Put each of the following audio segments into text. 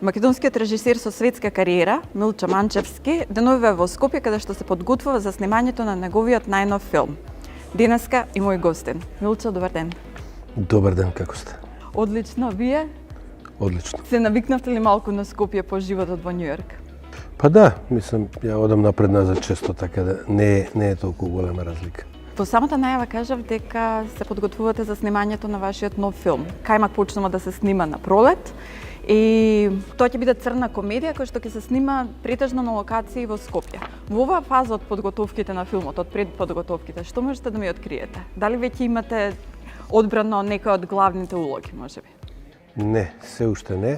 Македонскиот режисер со светска кариера, Милчо Манчевски, деновива во Скопје каде што се подготвува за снимањето на неговиот најнов филм. Денеска и мој гостин. Милчо, добар ден. Добар ден, како сте? Одлично, вие? Одлично. Се навикнавте ли малку на Скопје по животот во Њујорк? Па да, мислам, ја одам напред-назад често, така да не е толку голема разлика. Во самата најава кажав дека се подготвувате за снимањето на вашиот нов филм. Кајмак почнува да се снима на пролет и тоа ќе биде црна комедија која што ќе се снима претежно на локации во Скопје. Во оваа фаза од подготовките на филмот, од предподготовките, што можете да ми откриете? Дали веќе имате одбрано некои од главните улоги, можеби? Не, се уште не.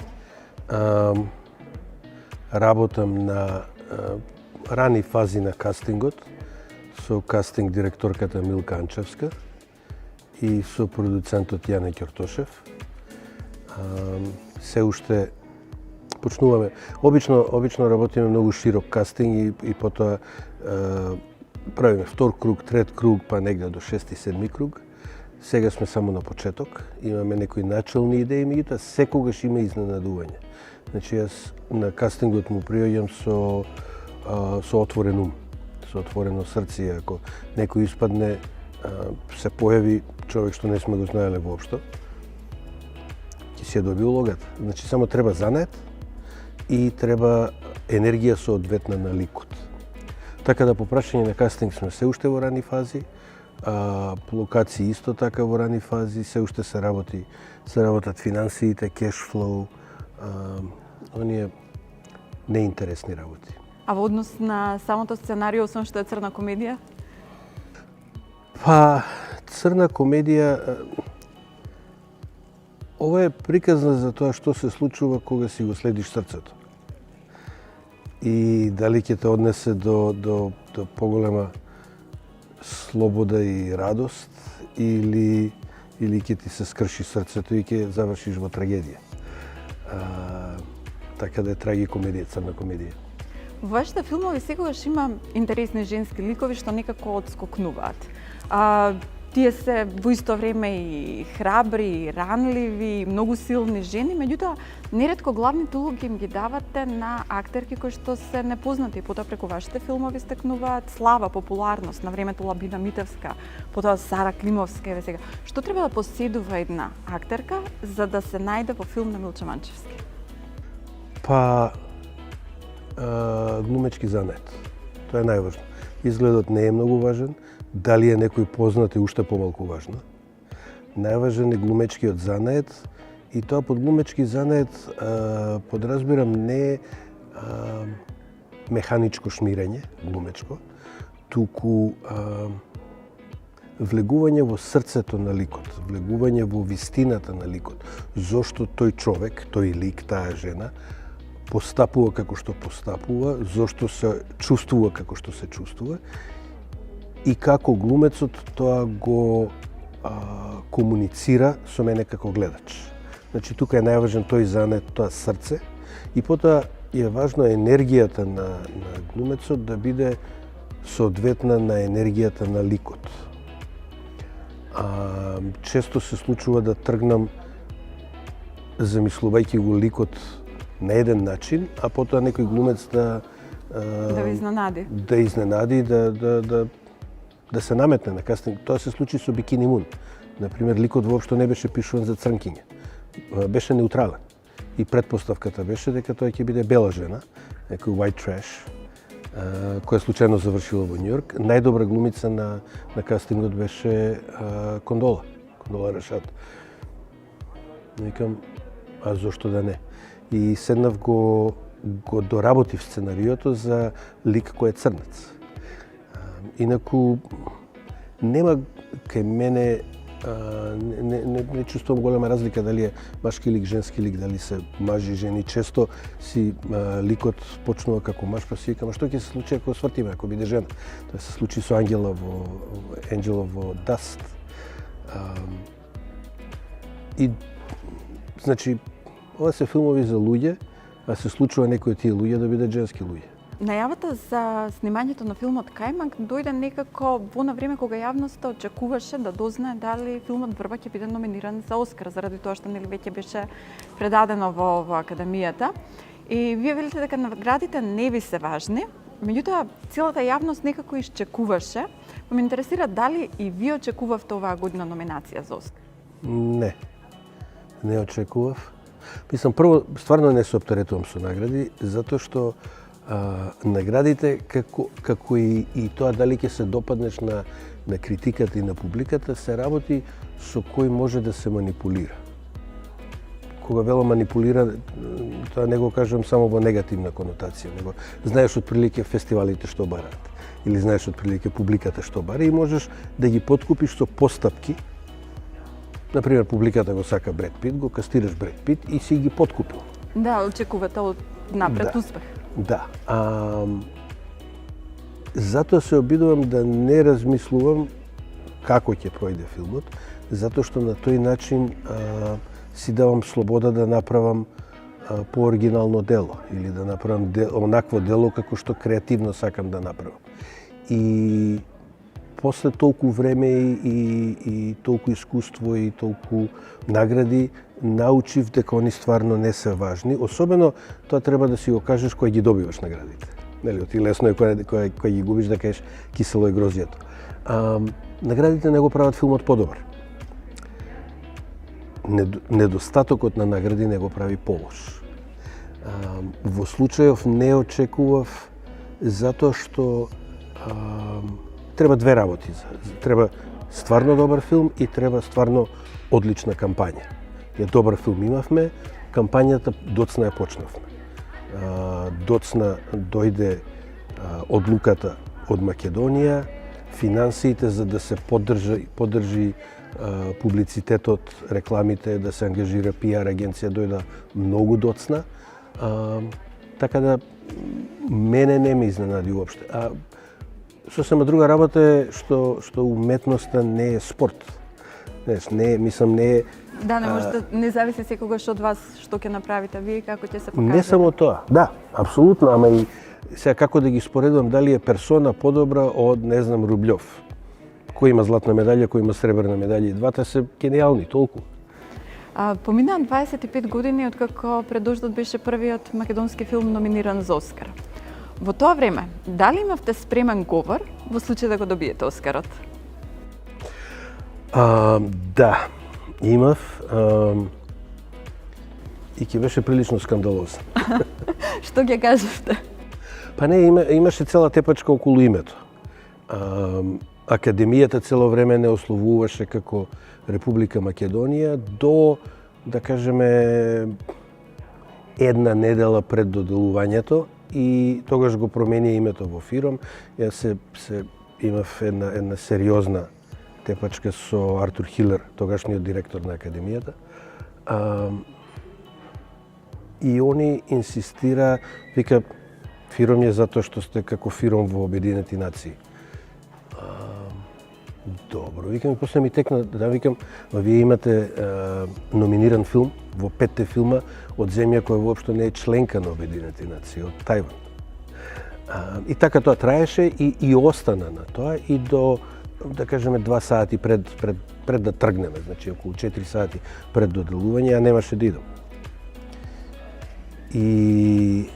Работам на рани фази на кастингот со кастинг директорката Милка Анчевска и со продуцентот Јане Ќортошев. Се уште почнуваме. Обично работиме многу широк кастинг и потоа правиме втор круг, трет круг, па негде до 6-7 круг. Сега сме само на почеток, имаме некои начални идеи, меѓутоа секогаш има изненадување. Значи јас на кастингот му приоѓам со отворен ум, со отворено срце, ако некој испадне, се појави човек што не сме го знаеле воопшто, ќе си ја доби улогата. Значи само треба занет и треба енергија соодветна на ликот. Така да по прашање на кастинг сме се уште во рани фази, локации исто така во рани фази, се уште се работат финансиите, кешфлоу, оние неинтересни работи. А во однос на самото сценарио, освен што е црна комедија? Па, црна комедија, ова е приказна за тоа што се случува кога си го следиш срцето. И дали ќе те однесе до поголема слобода и радост или ќе ти се скрши срцето и ќе завршиш во трагедија. Така да е трагикомедија, црна комедија. Во вашите филмови секогаш има интересни женски ликови што некако отскокнуваат. Тие се во исто време и храбри, и ранливи, и многу силни жени, меѓутоа неретко главните улоги им ги давате на актерки кои што се непознати, потоа преку вашите филмови стекнуваат слава, популарност, на времето Лабина Митевска, потоа Сара Климовска, еве сега. Што треба да поседува една актерка за да се најде во филм на Милчо Манчевски? Па, глумечки занет. Тоа е најважно. Изгледот не е многу важен, дали е некој познат е уште помалку важно. Најважен е глумечкиот занет и тоа под глумечки занет подразбирам не механичко шмирење, глумечко, туку влегување во срцето на ликот, влегување во вистината на ликот. Зошто тој човек, тој лик, таа жена, постапува како што постапува, зошто се чувствува како што се чувствува и како глумецот тоа го комуницира со мене како гледач. Значи, тука е најважен тој занет, тоа срце и потоа е важно енергијата на глумецот да биде соодветна на енергијата на ликот. Често се случува да тргнам замислувајќи го ликот на еден начин, а потоа некој глумец да ви изненади. Да се наметне на кастинг. Тоа се случи со Бикини Мун. Например, ликот воопшто не беше пишуван за црнкиња. Беше неутрален. И предпоставката беше дека тој ќе биде бела жена, некој white trash, која случајно завршила во Њујорк. Најдобра глумица на кастингот беше Кондола Рашад. Викам, а зошто да не? И седнав го доработив сценариото за лик кој е црнец. Инаку нема кај мене не чувствувам голема разлика дали е машки лик, женски лик, дали се мажи, жени. Често си ликот почнува како маж, па си викам, што ќе се случи ако свртиме, ако биде жена? Тоа се случи со Ангела во Dust. И значи ова се филмови за луѓе, а се случува некои од тие луѓе да бидат женски луѓе. најавата за снимањето на филмот Кајмак дојде некако во на време кога јавноста очекуваше да дознае дали филмот Врба ќе биде номиниран за Оскар, заради тоа што нели веќе беше предадено во Академијата. И вие велите дека наградите не ви се важни, меѓутоа целата јавност некако исчекуваше. Ме интересира дали и вие очекувавте оваа година номинација за Оскар? Не очекував. Мислам, прво, стварно не се оптеретувам со награди, затоа што наградите, како и тоа дали ќе се допаднеш на критиката и на публиката, се работи со кој може да се манипулира. Кога вело манипулира, тоа не го кажувам само во негативна конотација, него знаеш отприлике фестивалите што бараат, или знаеш отприлике публиката што бара и можеш да ги подкупиш со постапки. Например, публиката го сака Бред Пит, го кастираш Бред Пит и си ги подкупил. Да, очекувате од напред успех. Да. Затоа се обидувам да не размислувам како ќе пројде филмот, затоа што на тој начин си давам слобода да направам пооригинално дело или да направам онакво дело како што креативно сакам да направам. И после толку време и толку искуство и толку награди, научив дека они стварно не се важни. Особено тоа треба да си го кажеш кој ги добиваш наградите. Нели, оти лесно е кој ги губиш да кажеш кисело е грозјето. Наградите не го прават филмот подобар. Недостатокот на награди не го прави полош. Во случајов не очекував затоа што треба две работи. Треба стварно добар филм и треба стварно одлична кампања. Добар филм имавме, кампањата доцна ја почнавме. Доцна дојде одлуката од Македонија, финансиите за да се поддржи публицитетот, рекламите, да се ангажира PR агенција дојде многу доцна. Така да мене не ме изненади уопште. Сосема друга работа е што уметноста не е спорт. Не е. Да, не може да не зависи секогаш од вас што ќе направите вие, како ќе се покажете. Не само тоа. Да, апсолутно, ама и сега како да ги споредувам дали е персона подобра од, не знам, Рублјов. Кој има златна медаља, кој има сребрна медаља, и двата се гениални, толку. Поминаа 25 години откако Пред дождот беше првиот македонски филм номиниран за Оскар. Во тоа време, дали имавте спремен говор во случај да го добиете Оскарот? Да, имав. И ќе беше прилично скандалозен. Што ќе кажете? Па не, имаше цела тепачка околу името. Академијата цело време не ословуваше како Република Македонија до, да кажеме, една недела пред доделувањето и тогаш го промени името во Фиром. Јас се имав една сериозна тепачка со Артур Хилер, тогашниот директор на Академијата. И они инсистира, вика, Фиром е затоа што сте како Фиром во Обединети нации. Добро, викам, и после ми текна, да викам, вие имате номиниран филм во 5 филма од земја која воопшто не е членка на Обединети нации, од Тајван. И така тоа траеше и остана на тоа и до, да кажеме, 2 сати пред да тргнеме, значи околу 4 сати пред доделување, а немаше да идам. И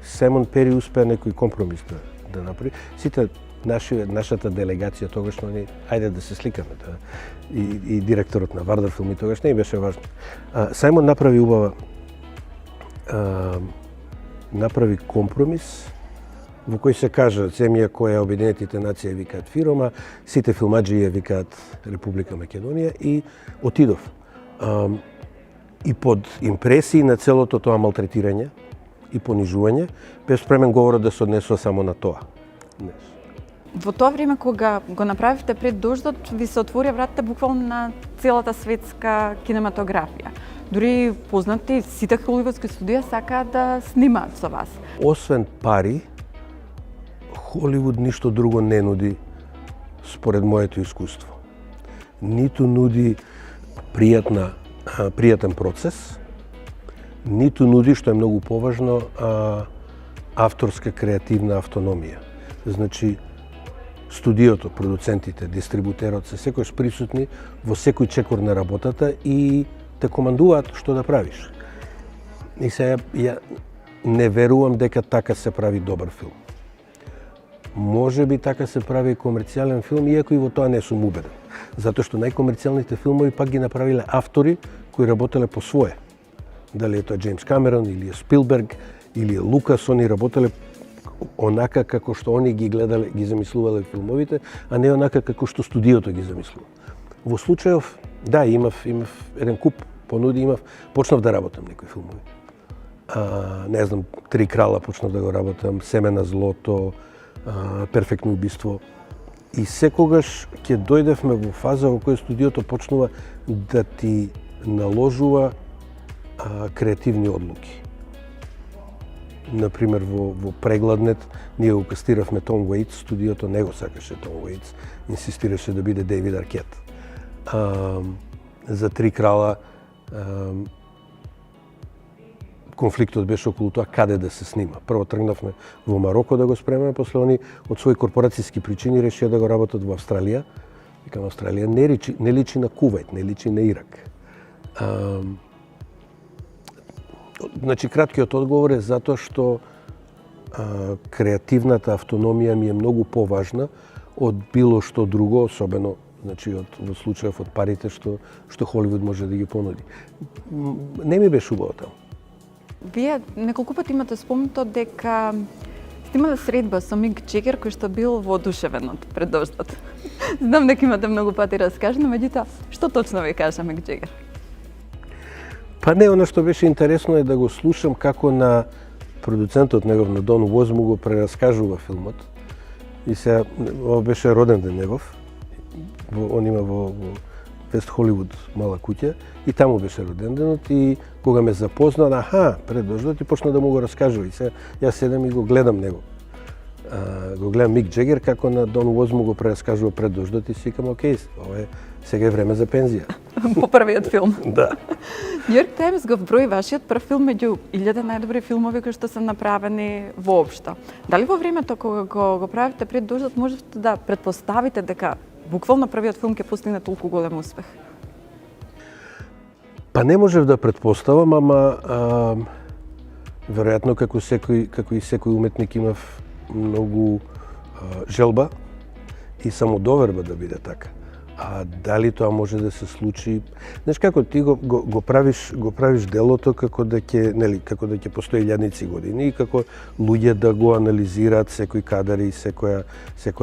Семон Пери успеа некој компромис да направи. Сите нашата делегација тогаш, ајде да се сликаме, и директорот на Вардар филми тогаш не беше важно. Сајмон направи убава, направи компромис во кој се кажа земја која Обединетите нации викаат Фиром, а сите филмаџи ја викаат Република Македонија и отидов. И под импресии на целото тоа малтретирање и понижување, бев спремен говорот да се однесува само на тоа. Во тоа време кога го направивте Пред дождот, ви се отворија вратите буквално на целата светска кинематографија. Дури познати сите холивудски студија сакаат да снимаат со вас. Освен пари, Холивуд ништо друго не нуди според моето искуство. Ниту нуди пријатен процес, ниту нуди, што е многу поважно, авторска креативна автономија. Значи, студиото, продуцентите, дистрибутерот се секојаш присутни во секој чекор на работата и те командуваат што да правиш. И сега ја не верувам дека така се прави добар филм. Може би така се прави комерцијален филм, иако и во тоа не сум убеден. Затоа што најкомерцијалните филмови пак ги направиле автори кои работеле по свое. Дали е тоа Джеймс Камерон, или е Спилберг, или е Лукас, они работеле онака како што они ги гледале, ги замислувале филмовите, а не онака како што студиото ги замислува. Во случајов, да, имав еден куп понуди, почнав да работам некои филмови. Не знам, Три крала почнав да го работам, Семе на злото, Перфектно убиство. И секогаш ќе дојдевме во фаза во која студиото почнува да ти наложува креативни одлуки. Например, во Прегладнет ние го кастиравме Том Уейтс, студиото не го сакаше Том Уейтс, инсистираше да биде Дейвид Аркет. За Три крала конфликтот беше околу тоа каде да се снима. Прво тргнавме во Мароко да го спремаме, после они од своји корпорацијски причини решија да го работат во Австралија. Викам, Австралија не личи на Кувајт, не личи на Ирак. Значи, краткиот одговор е затоа што креативната автономија ми е многу поважна од било што друго, особено значи во случајов од парите што Холивуд може да ги понуди. Не ми беше убаво таму. Вие неколку пати имате спомнато дека сте имале средба со Мик Джегер кој што бил воодушевен пред дождот. Знам дека имате многу пати раскажано, меѓутоа, што точно ви кажа Мик Джегер? Па не, она што беше интересно е да го слушам како на продуцентот негов, на Дон Воз, му го прераскажува филмот. И сега, ова беше роден ден негов. Он има во Вест Холивуд мала куќа и таму беше роден денот и кога ме запозна, пред дождот и почна да му го раскажува. И сега јас седам и го гледам него. Го гледам Мик Джегер како на Дон Воз му го прераскажува пред дождот и си викам, окей, ова е сега е време за пензија. По првиот филм. Да. Нью Йорк Таймс го вброи вашиот прв филм меѓу 1000 најдобри филмови кои што се направени воопшто. Дали во времето кога го правите пред дождот можете да претпоставите дека буквално првиот филм ќе постигне толку голем успех? Па не можев да претпоставам, ама веројатно како и секој уметник имав многу желба и самодоверба да биде така. А дали тоа може да се случи? Знаеш како ти го правиш делото како да ќе постои илјадници години и како луѓе да го анализираат секој кадар и секоја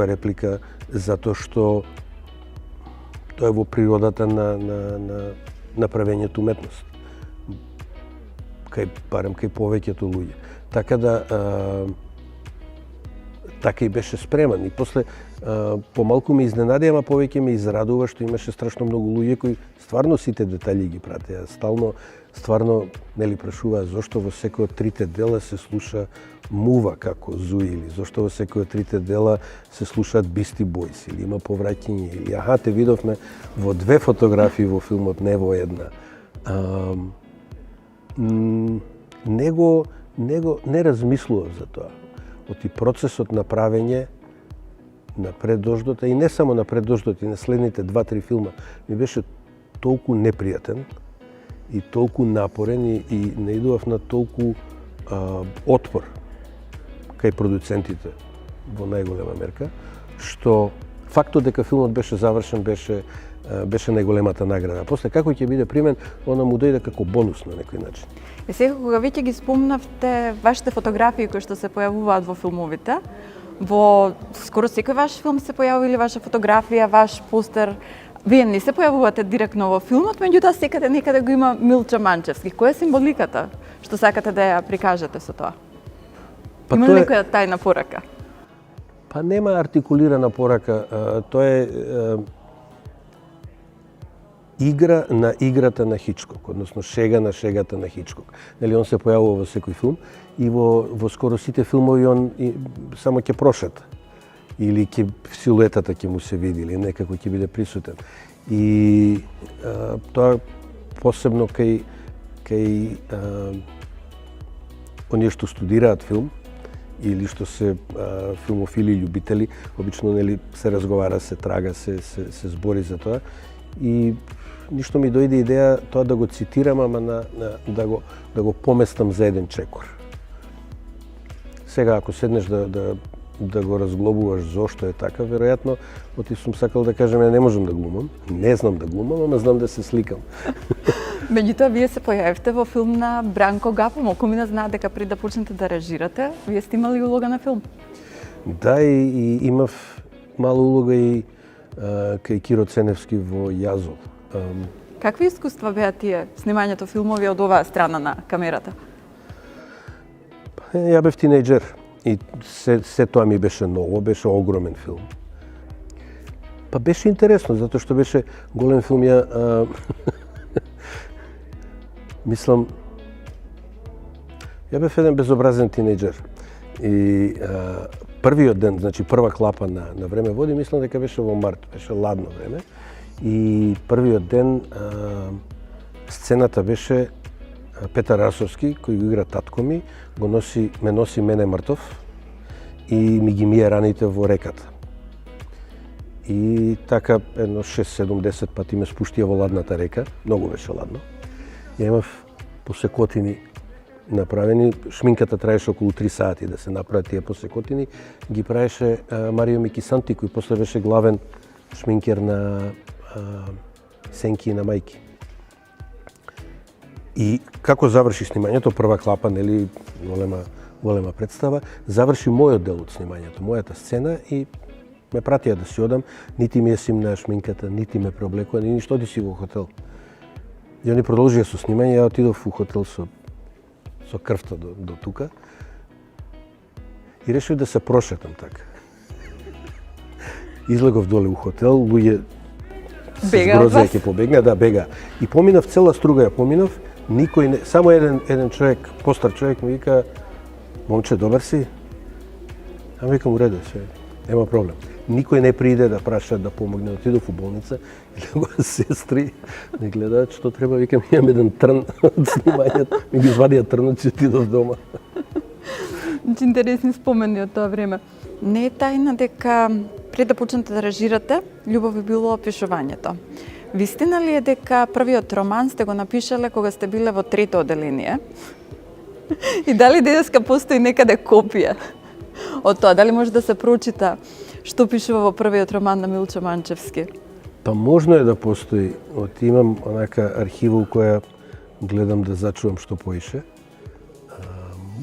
реплика, затоа што тоа е во природата на правењето уметност. Барем кај повеќето луѓе. Така да така и беше спреман. И после помалку ме изненади, ама повеќе ме израдува што имаше страшно многу луѓе кои стварно сите детали ги пратеа. Стварно прашуваа зошто во секој од трите дела се слуша мува како Зуи, или зошто во секој од трите дела се слушаат Бисти Бойс, или има повраќање, или те видовме во 2 фотографии во филмот, не во една. Не размислував за тоа. Оти процесот на правење на Пред дождот, и не само на Пред дождот, и на следните 2-3 филма, ми беше толку непријатен и толку напорен и наидував на толку отпор кај продуцентите во најголема мерка, што фактот дека филмот беше завршен беше најголемата награда. После како ќе биде примен, она му дојде како бонус на некој начин. И сега кога веќе ги спомнавте вашите фотографии кои што се појавуваат во филмовите, во скоро секој ваш филм се појавува или ваша фотографија, ваш постер. Вие не се појавувате директно во филмот, меѓутоа секаде некаде го има Милчо Манчевски. Која е символиката што сакате да ја прикажете со тоа? Има ли некоја тајна порака? Па нема артикулирана порака. Тоа е игра на играта на Хичкок, односно шега на шегата на Хичкок. Он се појавува во секој филм и во скоро сите филмови он само ќе прошета. Или силуетата ќе му се види, или некако ќе биде присутен. И тоа посебно кај оние што студираат филм или што се филмофили љубители, обично нели се разговара, се трага, се збори за тоа. И ништо ми дојде идеја тоа да го цитирам, ама да го поместам за еден чекор. Сега ако седнеш да го разглобуваш зошто е така, веројатно оти сум сакал да кажем не можам да глумам, не знам да глумам, ама знам да се сликам. Меѓутоа, вие се појавивте во филм на Бранко Гапо. Малку мина знаат дека пред да почнете да режирате, вие сте имали улога на филм. Да, и имав мала улога и кај Киро Ценевски во Јазов. Какви искуства беа тие снимањето филмови од оваа страна на камерата? Ја бев тинејџер и се тоа ми беше ново, беше огромен филм. Па беше интересно, затоа што беше голем филм. Мислам, ја бев еден безобразен тинејџер. И првиот ден, значи прва клапа на Време води, мислам дека беше во март, беше ладно време. И првиот ден сцената беше Петар Расовски, кој го игра татко ми, ме носи мене мртов и ми ги мие раните во реката. И така едно 6-7-10 пати ме спуштија во ладната река, многу беше ладно. Ја имав посекотини направени, шминката траеше околу 3 сати да се направат тие посекотини, ги правеше Марио Микисанти, кој после беше главен шминкер на Сенки и на Мајки. И како заврши снимањето, прва клапа, нели, голема представа, заврши мојот дел од снимањето, мојата сцена и ме пратија да си одам, нити ми е симнаа шминката, нити ме преоблекува, ни ништо, оди си во хотел. И они продолжија со снимање, ја отидов у хотел со крвта до тука и решив да се прошетам така. Излегов доле у хотел, луѓе се згрозеа ќе побегна, да, бега. И поминав цела струга, ја поминав, никој не, само еден човек, постар човек ми вика: "Момче, добар си?" А викам: "У реду, све, нема проблем." Никој не приде да праша да помогне, отидов у болница и легоа сестри, не гледаат што треба, викам: "Имам еден трн од снимањето." Ми ги извадија трнот и отидов дома. Интересни спомени од тоа време. Не е тајна дека пред да почнете да режирате, љубов ви било пишувањето. Вистина ли е дека првиот роман сте го напишале кога сте биле во трето оделение? И дали денеска постои некаде копија од тоа? Дали може да се прочита што пишува во првиот роман на Милчо Манчевски? Па можно е да постои. Имам онака архива у која гледам да зачувам што поише.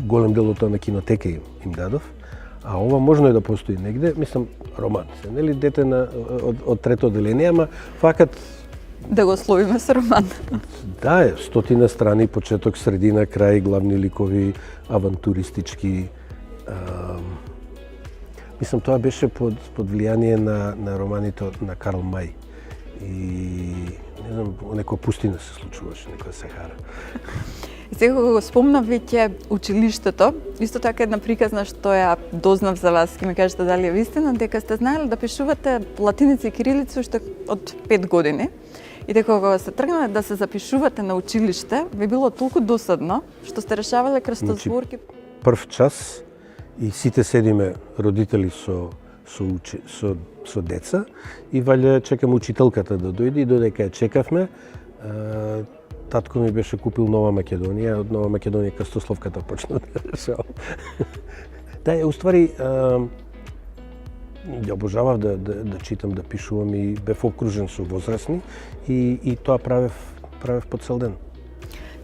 Голем дел од тоа на кинотека им дадов. А ова можно е да постои негде, мислам, роман се, нели, дете од трето оделение, ама факат... Да го словиме со роман. Да, е, 100 страни, почеток, средина, крај, главни ликови, авантуристички. Мислам, тоа беше под влијание на романите на Карл Мај. И, не знам, некоја пустина се случуваше, некоја Сахара. И сега кога го спомнав веќе училиштето, исто така една приказна што ја дознав за вас, ќе ми кажете дали е вистина, дека сте знаеле да пишувате латиница и кирилица уште од 5 години. И дека кога се тргнале да се запишувате на училиште, ви било толку досадно што сте решавале крстозборки. Прв час и сите седиме родители со деца и валја чекаме учителката да дојде, и додека ја чекавме, татко ми беше купил Нова Македонија, од Нова Македонија крстословката почна да решавам. Да, уствари, ја обожавав да читам, да пишувам и бев окружен со возрастни и тоа правев по цел ден.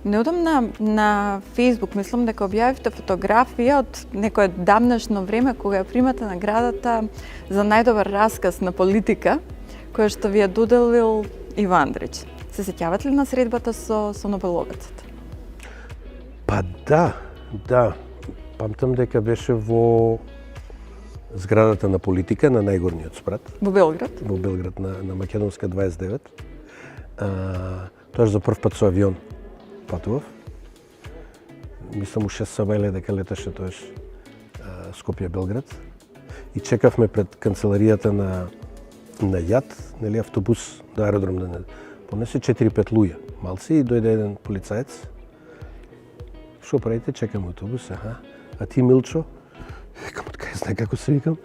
Неодамна на Facebook мислам дека објавивте фотографија од некое давнешно време кога ја примате наградата за најдобар расказ на политика, која што ви ја доделил Иво Андрич. Се сеќавате ли на средбата со Нобеловецот? Па да. Памтам дека беше во зградата на политика на најгорниот спрат. Во Белград? Во Белград на Македонска 29. Тоа за прв пат со авион патував. Мислам у 6 сабајле дека леташе тоаш Скопје-Белград. И чекавме пред канцеларијата на ЈАД, нели, автобус до аеродром да не понесе 4-5 луѓе, малци, и дојде еден полицаец. Шо правите? Чекаме автобус, аха. А ти, Милчо? кај знае како се викам?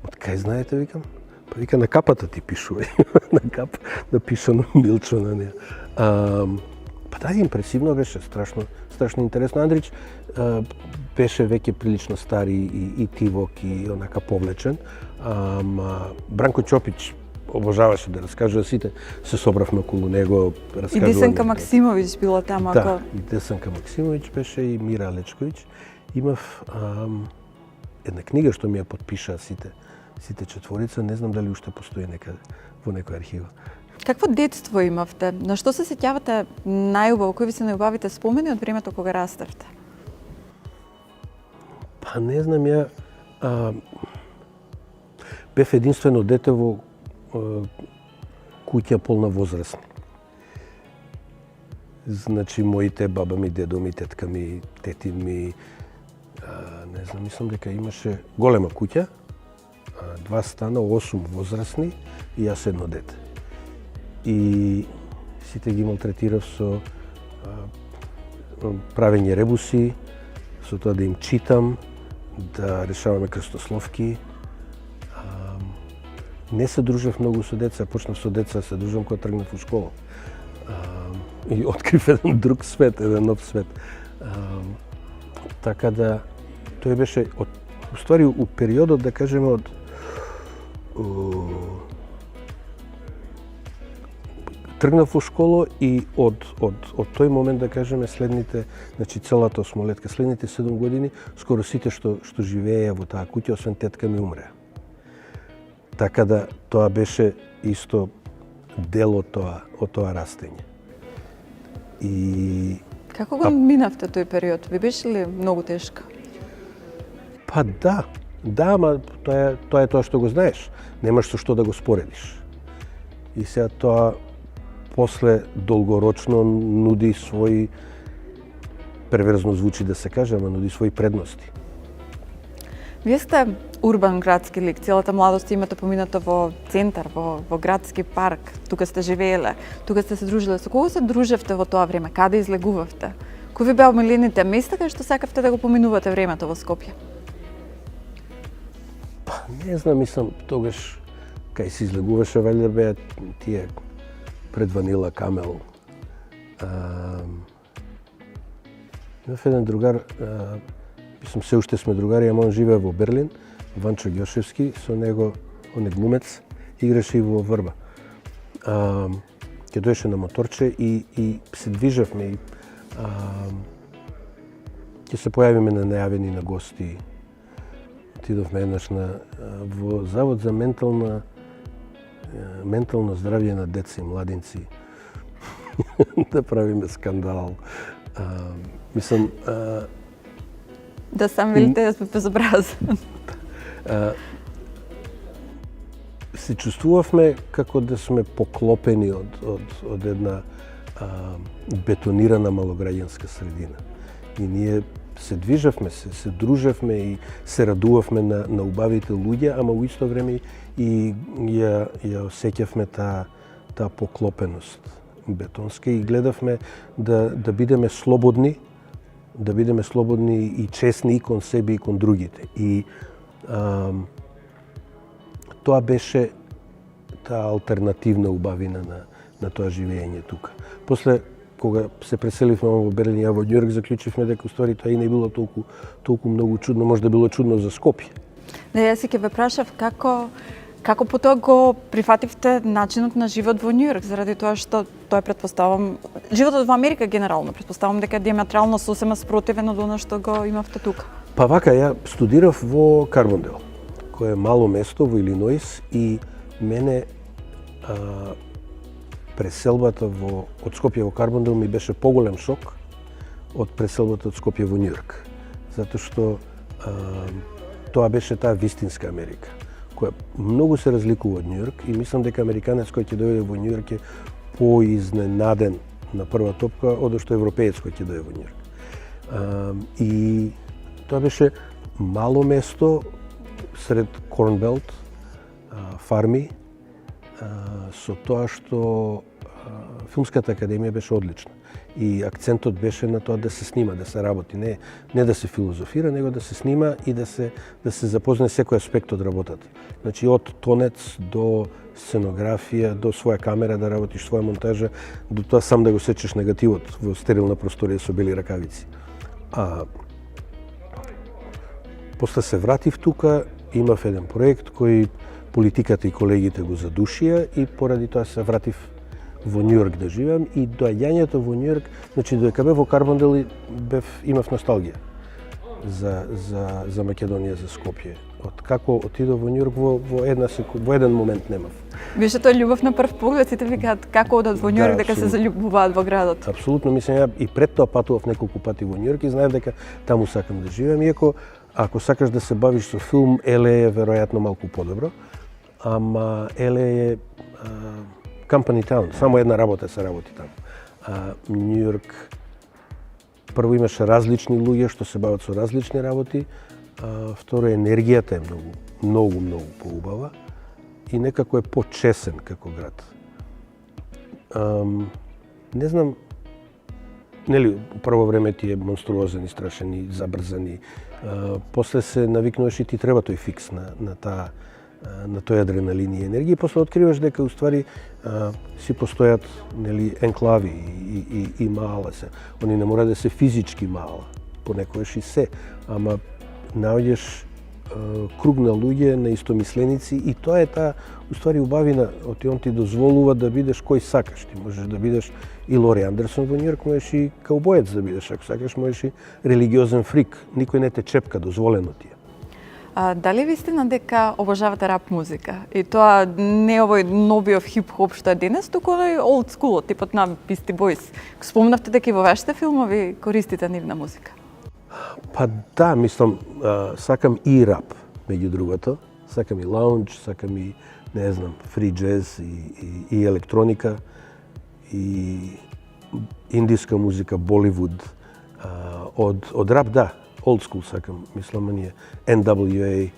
Од кај знаете, викам? Па вика, на капата ти пишувај. На кап напишано Милчо на неја. Па да, импресивно беше, страшно интересно. Андрич беше веќе прилично стари и тивок и онака повлечен. Бранко Чопич обожаваше да раскажува, сите се собравме околу него, раскажува. И Десанка Максимович била таму, да, ако... и Десанка Максимович беше, и Мира Лечковиќ. Имав една книга што ми ја подпишаа сите четворица, не знам дали уште постои некаде во некоја архива. Какво детство имавте? На што се сеќавате најубаво? Кои ви се најубавите спомени од времето кога раставте? Па не знам, ја бев единствено дете во куќа полна возрастни. Значи, моите баба ми, дедо ми, тетка ми, тетин ми, не знам, мислам дека имаше голема куќа, 2 стана, 8 возрастни и јас едно дете. И сите ги малтретирав со правење ребуси, со тоа да им читам, да решаваме крстословки. Не се дружев многу со деца, почнав со деца, се дружам кога тргнав у школа. И открив еден друг свет, еден нов свет. Така да, тој беше, уствари, у периодот, да кажеме, од тргнав во школа и од тој момент, да кажеме, следните, значи целата осмолетка, следните 7 години, скоро сите што живееја во таа куќа, освен тетка ми, умреа. Така да тоа беше исто дел од тоа растење. И Како го минавте тој период? Ви беше ли многу тешко? Па да, ама тоа е тоа што го знаеш. Немаш со што да го споредиш. И сега тоа после долгорочно нуди своји, перверзно звучи да се каже, ама нуди своји предности. Вие сте урбан градски лик, целата младост имате помината во центар, во градски парк, тука сте живееле, тука сте се дружиле. Со кого се дружевте во тоа време? Каде излегувавте? Кои ви беа омилените места кај што сакавте да го поминувате времето во Скопје? Па не знам, мислам, тогаш кај се излегуваше, валјда беа тие пред Ванила Камел. Имав еден другар, мислам, се уште сме другари, ама он живее во Берлин, Ванчо Ѓошевски, со него, он е глумец, играше и во Врба. Ке дојше на моторче и се движевме и ќе се појавиме на најавени на гости. Отидовме еднаш во Завод за ментално здравје на деца и младинци да правиме скандал. Мислам, да сам велите да сме безобразен. Се чувствувавме како да сме поклопени од една бетонирана малограѓанска средина. И ние се движевме, се дружевме и се радувавме на убавите луѓе, ама во исто време и ја осеќавме таа поклопеност бетонска и гледавме да бидеме слободни, и честни и кон себе и кон другите. И тоа беше таа алтернативна убавина на тоа живење тука. После, кога се преселивме во Берлин, ја во Њујорк, заклучивме дека уствари тоа и не било толку многу чудно, може да било чудно за Скопје. Да, јас ќе ве прашав како потоа го прифативте начинот на живот во Њујорк, заради тоа што тоа предпоставам животот во Америка генерално, предпоставам дека е диаметрално сосема спротивен од она што го имавте тука. Па вака, ја студирав во Карбондел, кое е мало место во Илиноис, и мене преселбата од Скопје во Карбондел ми беше поголем шок од преселбата од Скопје во Њујорк, затоа што тоа беше таа вистинска Америка, која многу се разликува од Њујорк, и мислам дека американец кој ќе дојде во Њујорк е поизненаден на прва топка од што европеец кој ќе дојде во Њујорк. И тоа беше мало место сред корнбелт, фарми, со тоа што Филмската академија беше одлична. И акцентот беше на тоа да се снима, да се работи, не да се филозофира, него да се снима и да се запознае секој аспект од работата. Значи од тонец до сценографија, до своја камера да работиш, своја монтажа, до тоа сам да го сечеш негативот во стерилна просторија со бели ракавици. После се вратив тука, имав еден проект кој политиката и колегите го задушија и поради тоа се вратив во Њујорк да живеам и доаѓањето во Њујорк, значи додека бев во Карбондел имав носталгија за Македонија, за Скопје. Од како отидов во Њујорк во еден момент немав. Беше тоа љубов на прв поглед, сите викаат како одат во Њујорк дека се заљубуваат во градот. Апсолутно, мислам ја и пред тоа патував неколку пати во Њујорк и знаев дека таму сакам да живеам, иако ако сакаш да се бавиш со филм, LA е веројатно малку подобро, ама LA е company town, само една работа се работи таму. Њујорк прво имаше различни луѓе што се бават со различни работи, второ енергијата е многу поубава и некако е почесен како град. Не знам, нели, прво време ти е монструозен и страшен и забрзан, после се навикнуваш и ти треба тој фикс на тој адреналин и енергија, и после откриваш дека уствари си постојат, нели, енклави и мала се. Они не мора да се физички мала, понекогаш и се, ама наоѓаш круг на луѓе, на истомисленици и тоа е таа уствари убавина, он ти дозволува да бидеш кој сакаш. Ти можеш да бидеш и Лори Андерсон во Њујорк, можеш и каубоец да бидеш, ако сакаш, можеш и религиозен фрик. Никој не те чепка, дозволено ти е. Дали вистина дека обожавате рап музика? И тоа не овој новиот хип-хоп што е денес, туку оној old school, типот на Beastie Boys. Спомнавте дека и во вашите филмови користите нивна музика. Па да, мислам, сакам и рап, меѓу другото. Сакам и лаунջ, сакам и, не знам, фри джез и електроника, и индиска музика, Боливуд. Од рап, да, old school сакам, мислам, оние NWA,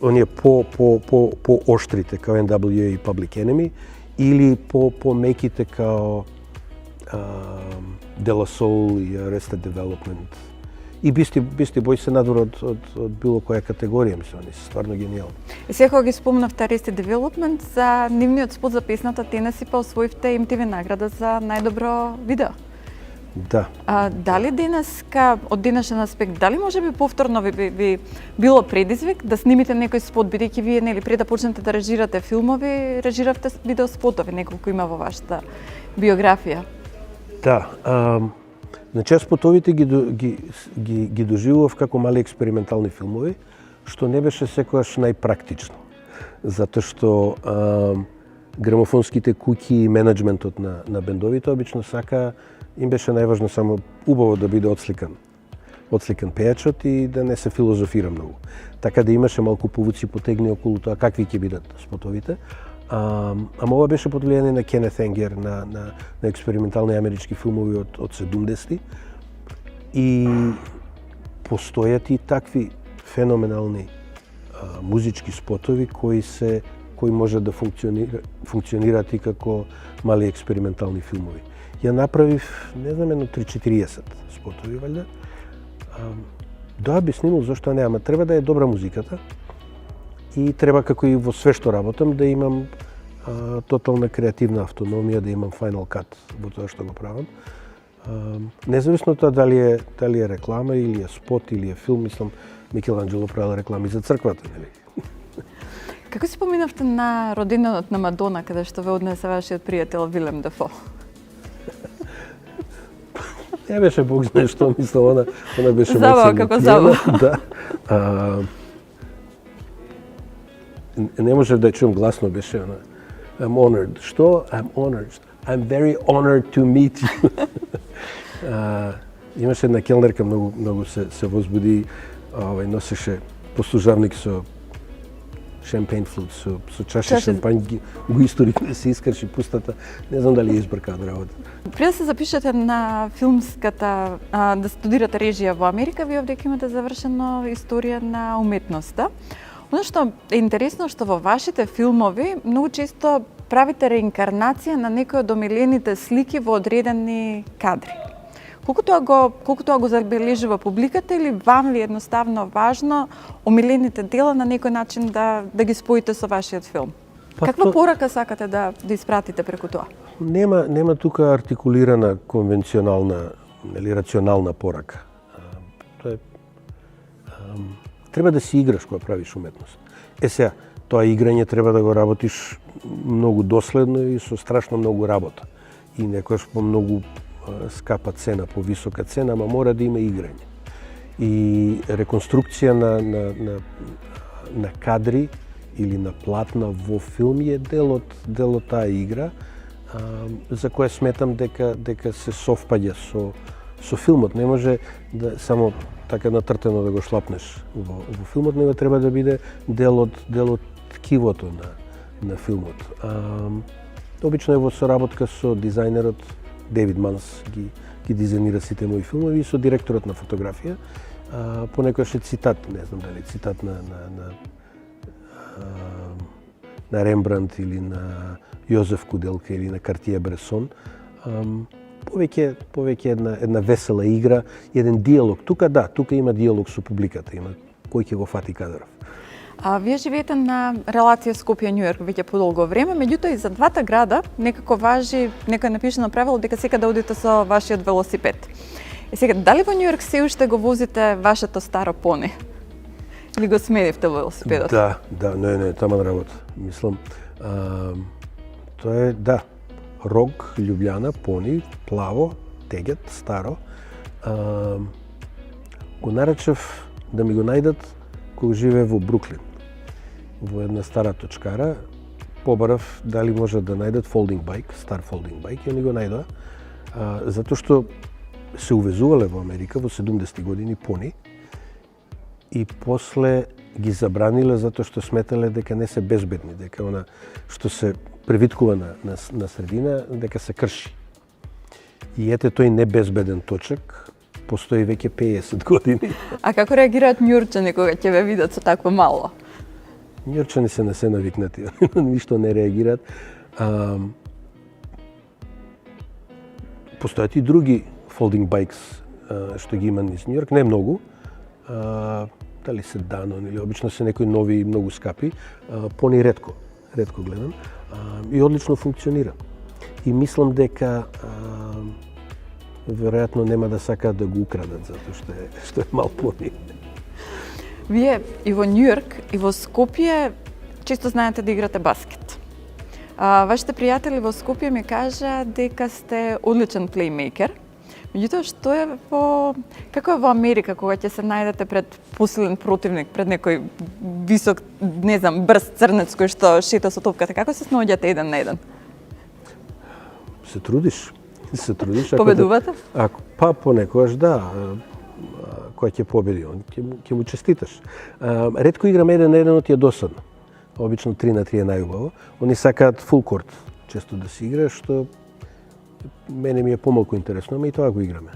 оние по-оштрите као NWA и Public Enemy, или по-меките као De La Soul и Arrested Development. И Beastie Boys се надвор од било која категорија, мислам, они се стварно гениални. И сега ги спомнавте Arrested Development, за нивниот спот за песната Tennessee па освоивте MTV награда за најдобро видео. Да. Дали денеска, од денешен аспект, дали може би повторно би било предизвик да снимите некој спот, бидејќи вие, нели, пред да почнете да режирате филмови, режиравте видеоспотови, неколку има во вашата биографија? Да. Значи, јас спотовите ги доживував како мали експериментални филмови, што не беше секогаш најпрактично. Затоа што грамофонските куќи и менеджментот на бендовите обично им беше најважно само убаво да биде отсликан пејачот и да не се филозофира многу. Така да имаше малку повуци потегни околу тоа какви ќе бидат спотовите. Ама ова беше под влијание на Кенет Енгер, на експериментални амерички филмови од 70-ти. И постојат и такви феноменални музички спотови кои може да функционираат и како мали експериментални филмови. Ја направив, не знам, едно 3-40 спотови, валјда. Да, би снимал, зашто не, ама треба да е добра музиката и треба, како и во све што работам, да имам тотална креативна автономија, да имам final cut во тоа што го правам. Независно тоа дали е реклама или е спот или е филм, мислам, Микеланджело правил реклами за црквата, нели? Како си поминавте на родиненот на Мадона, каде што ве однесе вашиот пријател Вилем Дефо? Не беше Бог знае што, мислам, она беше забава, како забава. Да. Не можев да чуам гласно, беше она. I'm honored. Што? I'm honored. I'm very honored to meet you. Имаше една келнерка, многу се возбуди, носеше послужавник со шампейн флут, со чаша шампањ, го истори да се искрши пустата. Не знам дали ја избрка од работа. Пред да се запишете на филмската, да студирате режија во Америка, вие овде имате завршено историја на уметноста. Оно што е интересно што во вашите филмови многу често правите реинкарнација на некои од омилените слики во одредени кадри. Колку тоа го забележува публиката или вам ви едноставно важно омилените дела на некој начин да ги споите со вашиот филм? Каква порака сакате да испратите преку тоа? Нема тука артикулирана конвенционална или рационална порака. Тоа е треба да си играш кога правиш уметност. Сега, тоа играње треба да го работиш многу доследно и со страшно многу работа. И некојаш по многу скапа цена, по висока цена, ама мора да има играње. И реконструкција на кадри или на платна во филм е дел од таа игра, за која сметам дека се совпаѓа со филмот. Не може да само така натртено да го шлапнеш во филмот, него треба да биде дел од ткивото на филмот. Обично е во соработка со дизајнерот Дейвид Манс ги дизајнира сите мои филмови и со директорот на фотографија. Понекогаш е цитат, не знам дали цитат на Рембрандт или на Јозеф Куделка или на Картие-Бресон. Повеќе една весела игра, еден диалог. Тука има диалог со публиката, има кој ќе го фати кадров. Вие живеете на релација Скопје-Њујорк веќе подолго време, меѓутоа и за двата града некако важи некој напишано правило дека секаде одите со вашиот велосипед. Сега, дали во Њујорк се уште го возите вашето старо пони? Или го сменивте велосипедот? Да, не, таман работа. Мислам, тоа е, Рог, Љубљана, пони, плаво, тегет, старо. Го наречев да ми го најдат кога живее во Бруклин, во една стара точкара. Побарав дали може да најдат folding bike, стар folding bike, и они го најдоа, затоа што се увезувале во Америка во 70-ти години пони и после ги забраниле затоа што сметале дека не се безбедни, дека она што се превиткува на средина, дека се крши. И ете тој небезбеден точак постои веќе 50 години. А како реагираат њујорчани кога ќе ве видат со такво мало? Њујорчани се не се навикнати, ништо не реагираат. Постојат и други folding bikes што ги има низ Њујорк, не многу. Дали се Данон или обично се некои нови и многу скапи, пони ретко гледам, и одлично функционира. И мислам дека веројатно нема да сакаат да го украдат затоа што е мал пони. Вие и во Њујорк и во Скопје често знаете да играте баскет. Вашите пријатели во Скопје ми кажа дека сте одличен плеймейкер. Меѓутоа, како е во Америка кога ќе се најдете пред посилен противник, пред некој висок, не знам, брз црнец кој што шета со топката, како се снаоѓате еден на еден? Се трудиш. Победувате? Понекогаш кој ќе победи, он ќе му честиташ. Ретко играм еден на еден, ти е досадно. Обично 3 на 3 е најубаво. Они сакаат фул корт често да се игра, што мене ми е помалку интересно, ама и тоа го играме.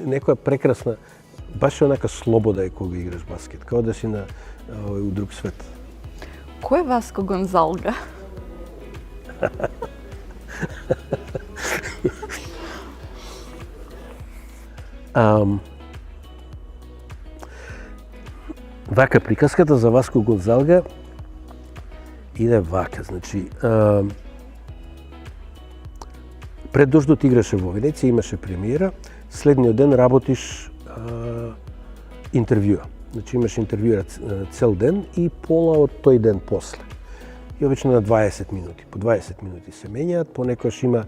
Некоја прекрасна, баш онака слобода е кога играш баскет, као да си у друг свет. Кој е Васко Гонзалга? Вака, приказката за Васко Гонзалга иде вака, значи, пред дождот играше во Венеција, имаше премиера, следниот ден работиш интервјуа. Значи имаш интервјуа цел ден и пола од тој ден после. И обично на 20 минути. По 20 минути се менјаат, понекогаш има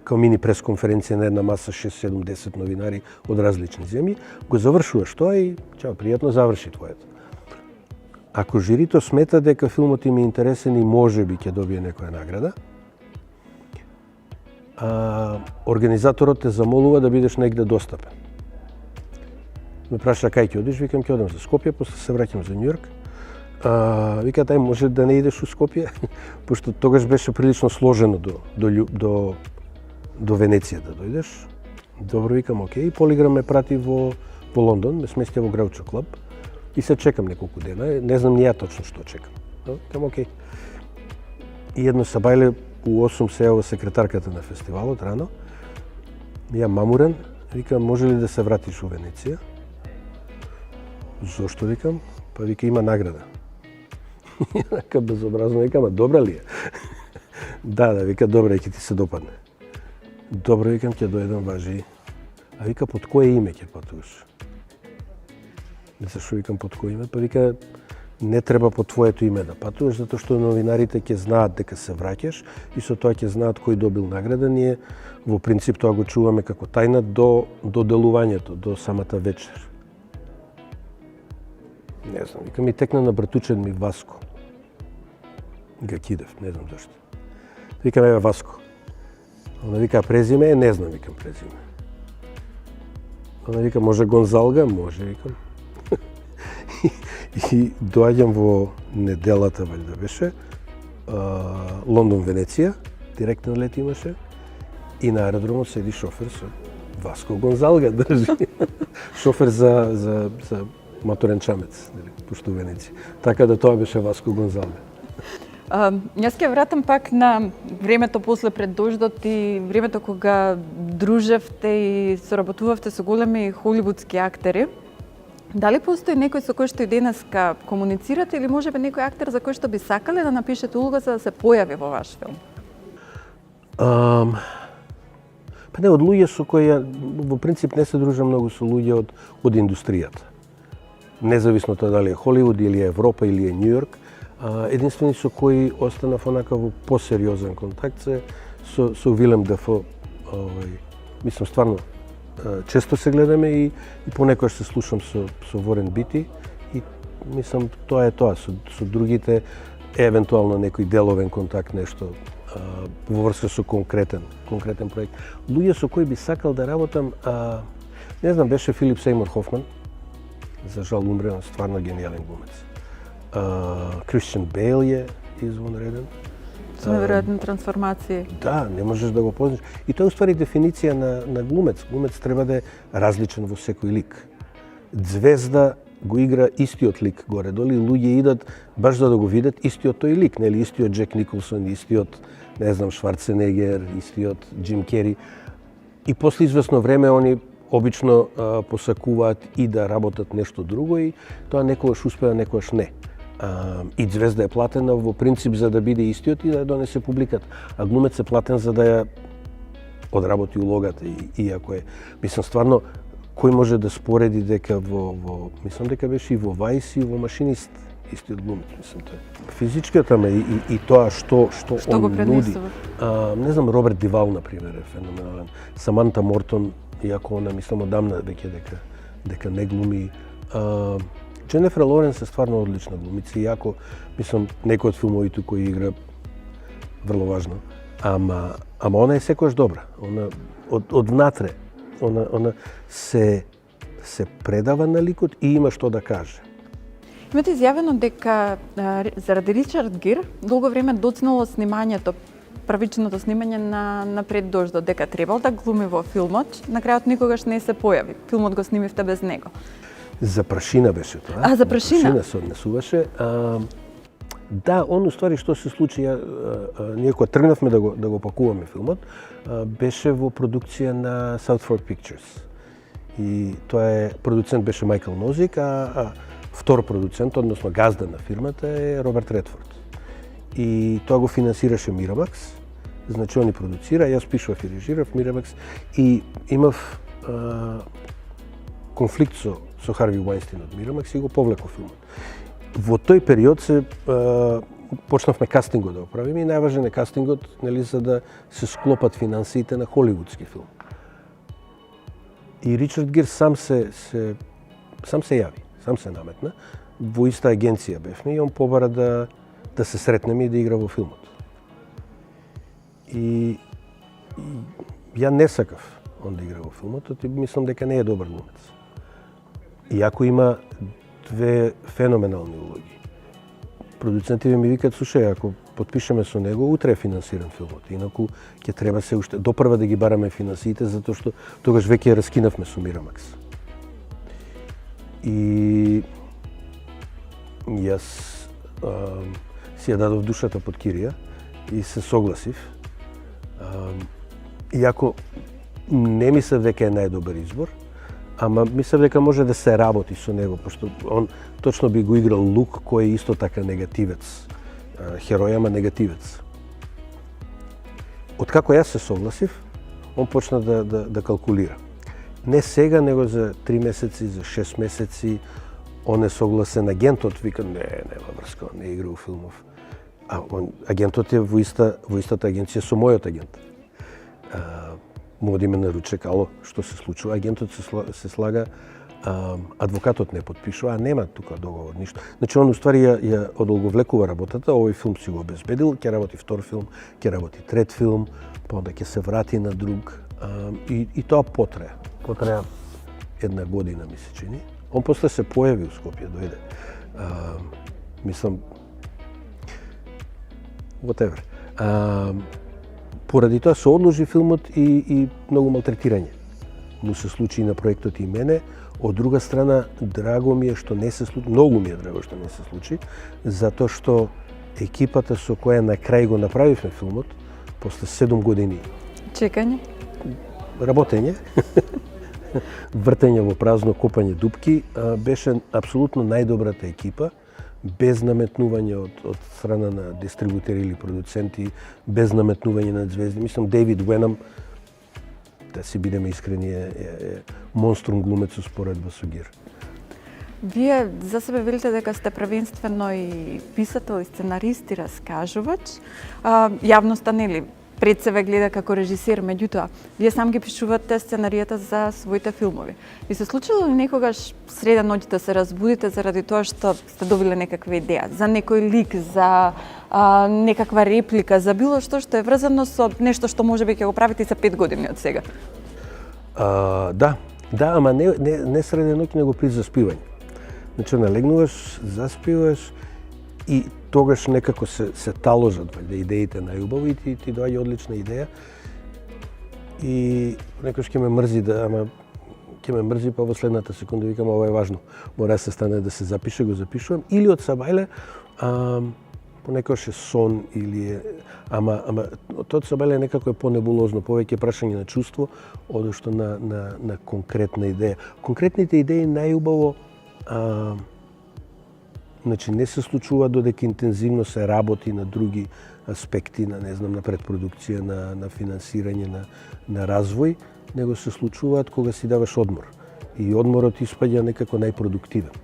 као мини пресконференција на една маса 6, 7, 10 новинари од различни земји, го завршуваш тоа и чао, пријатно заврши твоето. Ако жирито смета дека филмот им е интересен и можеби ќе добие некоја награда, организаторот те замолува да бидеш негде достапен. Ме праша кај ќе одиш, викам ќе одам за Скопје, после се враќам за Њујорк. Вика, тај може да не идеш у Скопје, пошто тогаш беше прилично сложено до Венеција да дојдеш. Добро, викам, окей. Полиграм ме прати во Лондон, ме сместија во Граучо клуб. И се чекам неколку дена, не знам ни ја точно што чекам. Но, кам окей. И едно сабајле у 8 се јава секретарката на фестивалот рано. Ја мамурен, вика, може ли да се вратиш у Венеција? Зошто, викам? Па вика, има награда. Така безобразно, вика, ама добра ли е? Да, вика, добра, ќе ти се допадне. Добро, викам, ќе дојдам, важи. А вика, под кое име ќе патуваш? Зашо, викам, под кое име? Па вика, не треба по твоето име да патуваш, затоа што новинарите ќе знаат дека се враќаш и со тоа ќе знаат кој добил награда. Ние во принцип тоа го чуваме како тајна до делувањето, до самата вечер. Не знам, вика, ми текна на братучен ми Васко. Гакидев, не знам зашто. Викам, еве Васко. Она вика, презиме? Не знам, викам, презиме. Она вика, може Гонзалга? Може, викам. И доаѓам во неделата, валјда беше, Лондон, Венеција, директен лет имаше, и на аеродромот седи шофер со Васко Гонзалга држи. Шофер за моторен чамец, пошто у Венеција. Така да тоа беше Васко Гонзалга. Јас ќе вратам пак на времето после пред дождот и времето кога дружевте и соработувавте со големи холивудски актери. Дали постои некој со кој што и денеска комуницирате или можеби некој актер за кој што би сакале да напишете улога за да се појави во ваш филм? Па не, од луѓе со кои во принцип не се дружам многу со луѓе од индустријата. Независно тоа дали е Холивуд или е Европа или е Њујорк, единствени со кои останав онака во посериозен контакт се со Вилем Дафо. Мислам стварно често се гледаме и понекогаш се слушам со Ворен Бити и мислам тоа е тоа. Со другите евентуално некој деловен контакт, нешто во врска со конкретен проект. Луѓе со кои би сакал да работам, не знам, беше Филип Сеймур Хофман, за жал умре, стварно гениален глумец. Кристијан Бейл е извонреден. Со неверојатни трансформации. Да, не можеш да го познаеш. И тоа е уствари дефиниција на глумец. Глумец треба да е различен во секој лик. Звезда го игра истиот лик горе-долу и луѓе идат баш за да го видат истиот тој лик, нели, истиот Джек Николсон, истиот, не знам, Шварценегер, истиот Джим Кери. И после известно време они обично посакуваат и да работат нешто друго и тоа некогаш успева, некогаш не. И звезда е платена во принцип за да биде истиот и да ја донесе публиката. А глумец е платен за да ја одработи улогата и ако е, мислам стварно, кој може да спореди дека мислам дека беше и во Вајс и во Машинист истиот глумец, мислам тоа. Физичката ме и тоа што он нуди. Не знам, Роберт Дивал на пример е феноменален. Саманта Мортон, иако она мислам одамна веќе дека не глуми. Дженефер Лоренс е стварно одлична глумица, иако мислам некој од филмовите кои игра врло важно. Ама она е секогаш добра. Она од внатре она се предава на ликот и има што да каже. Имате изјавено дека заради Ричард Гир долго време доцнало снимањето, првичното снимање на Пред дождот, дека требал да глуми во филмот, на крајот никогаш не се појави. Филмот го снимивте без него. За прашина беше тоа. За прашина? Прашина се однесуваше. Да, он уствари што се случи, ние кога тргнавме да го пакуваме филмот, беше во продукција на South Fork Pictures. И тоа е, продуцент беше Майкл Нозик, а втор продуцент, односно газда на фирмата е Роберт Редфорд. И тоа го финансираше Miramax, значи они продуцира, јас пишував и режирав Miramax и имав конфликт со Харви Вајнстин од Miramax и го повлеков филмот. Во тој период почнавме кастингот да го правиме и најважен е кастингот, нели, за да се склопат финансиите на холивудски филм. И Ричард Гир сам се јави, сам се наметна. Во иста агенција бевме и он побара да се сретнеме и да игра во филмот. И ја не сакав он да игра во филмот, и мислам дека не е добар глумец. Иако има две феноменални улоги. Продуцентите ми викаат, слушај, ако потпишеме со него, утре финансирам филмот. Инаку ќе треба се уште допрва да ги бараме финансиите, затоа што тогаш веќе ја раскинавме со Miramax. И Јас си ја дадов душата под кирија и се согласив. Иако не мислев дека е најдобар избор, ама мислев дека може да се работи со него, пошто он точно би го играл Лук, кој е исто така негативец. Херој, ама негативец. Откако јас се согласив, он почна да калкулира. Не сега, него за 3 месеци, за 6 месеци, он е согласен. Агентот вика, нема врска, не игра у филмов. А агентот е во истата агенција со мојот агент. Му оди ме на ручек, ало, што се случува? Агентот се слага, адвокатот не подпишува, а нема тука договор, ништо. Значи, он уствари ја одолговлекува работата, овој филм си го обезбедил, ќе работи втор филм, ќе работи трет филм, па onda ќе се врати на друг. И тоа потреа. Потреа 1 година, ми се чини. Он после се појави у Скопје, дојде. Мислам, whatever. Поради тоа се одложи филмот и многу малтретирање му се случи и на проектот и мене. Од друга страна, драго ми е што не се случи, многу ми е драго што не се случи, затоа што екипата со која на крај го направивме филмот, после 7 години Чекање? Работење, вртење во празно, копање дупки, беше апсолутно најдобрата екипа, без наметнување од страна на дистрибутери или продуценти, без наметнување на звезди. Мислам, Дейвид Уенам, да си бидеме искрени, е монструм глумец успоредба со Гир. Вие за себе велите дека сте првенствено и писател, и сценарист, и раскажувач. Јавноста, нели, пред себе гледа како режисер, меѓутоа, вие сам ги пишувате сценаријата за своите филмови. Ви се случило ли некогаш среда ноќ да се разбудите заради тоа што сте добиле некаква идеја, за некој лик, за некаква реплика, за било што е врзано со нешто што можеби ќе го правите за 5 години од сега? Да, ама не среда ноќ, него при заспивање. Значи, налегнуваш, заспиваш и тогаш некако се таложат идеите најубаво и ти доаѓа одлична идеја. И некош ќе ме мрзи па во следната секунда викам ова е важно. Мора да се стане да се запише, го запишувам или од Сабајле, понекогаш е сон или е ама тоа од Сабајле некако е понебулозно, повеќе прашање на чувство одошто на конкретна идеја. Конкретните идеи најубаво значи не се случува додека интензивно се работи на други аспекти, на предпродукција, на финансирање, на развој, него се случуваат кога си даваш одмор. И одморот испаѓа некако најпродуктивен.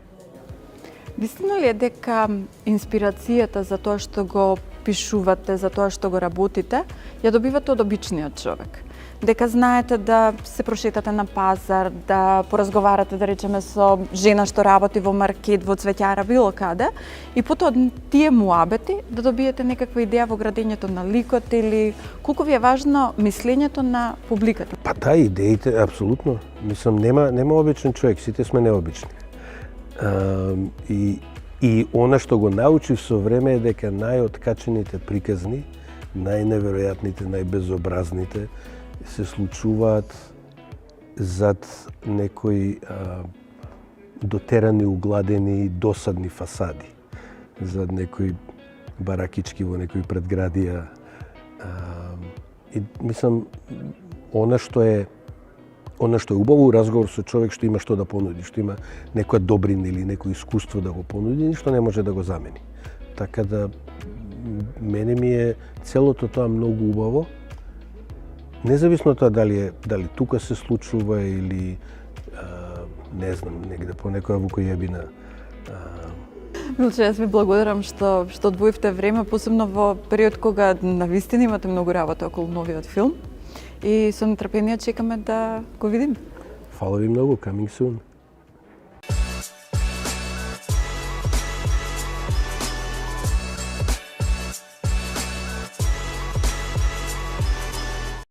Вистина ли е дека инспирацијата за тоа што го пишувате, за тоа што го работите, ја добивате од обичниот човек? Дека знаете да се прошетате на пазар, да поразговарате, да речеме, со жена што работи во маркет, во цвеќара, било каде, и потоа тие муабети да добиете некаква идеја во градењето на ликот или колку ви е важно мислењето на публиката? Па да, идеите, апсолутно. Мислам, нема обичен човек, сите сме необични. И она што го научив со време е дека најоткачените приказни, најневеројатните, најбезобразните, се случуваат зад некои дотерани, угладени, досадни фасади, зад некои баракички во некои предградија. И мислам, она што е убаво разговор со човек што има што да понуди, што има некоја добрина или некој искуство да го понуди, ништо не може да го замени. Така да, мене ми е целото тоа многу убаво, независно тоа дали тука се случува или не знам, негде по некоја вукојебина. Милче, јас ви благодарам што одвоивте време, посебно во период кога навистина имате многу работа околу новиот филм и со нетрпение чекаме да го видиме. Фала ви многу, coming soon.